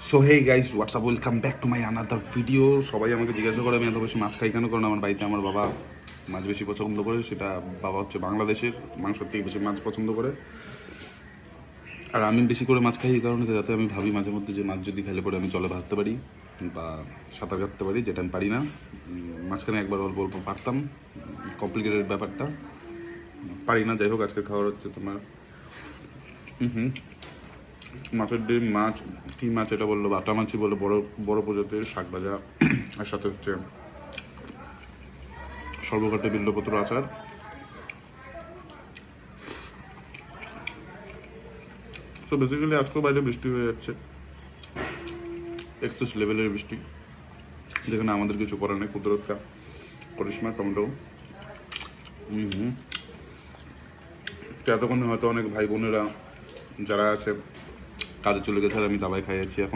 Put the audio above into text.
So hey guys what's up welcome back to my another video. সবাই আমাকে জিজ্ঞাসা করে আমি এত বেশি মাছ খাই কেন, কারণ আমার বাড়িতে আমার বাবা মাছ বেশি পছন্দ করে। সেটা বাবা হচ্ছে বাংলাদেশের, মাংসর থেকে বেশি মাছ পছন্দ করে। আর আমি বেশি করে মাছ খাই এই কারণে, যাতে আমি ভাবি মাঝে মধ্যে যে মাছ যদি খেলে পরে আমি জলে ভাসতে পারি বা সাঁতার কাটতে পারি, যেটা আমি পারি না। মাঝখানে একবার অল্প অল্প পারতাম, কমপ্লিকেটেড ব্যাপারটা পারি না। যাই হোক, আজকে খাওয়ার হচ্ছে তোমার মাছের ডিম, মাছ কী মাছ এটা বললো, বাটা মাছই বলে, বড় বড় প্রজাতির শাক ভাজা, আর সাথে হচ্ছে সর্বঘাটে বিল্লপত্র আচার। তো বেসিক্যালি আজকেও বাইরে বৃষ্টি হয়ে যাচ্ছে, এক্সেস লেভেলের বৃষ্টি, যেখানে আমাদের কিছু করার নেই। কুদরতটা করিশমা টমেটো। তো এতক্ষণে হয়তো অনেক ভাই বোনেরা যারা আছে কাজে চলে গেছে, আর আমি দাবাই খাই যাচ্ছি এখন।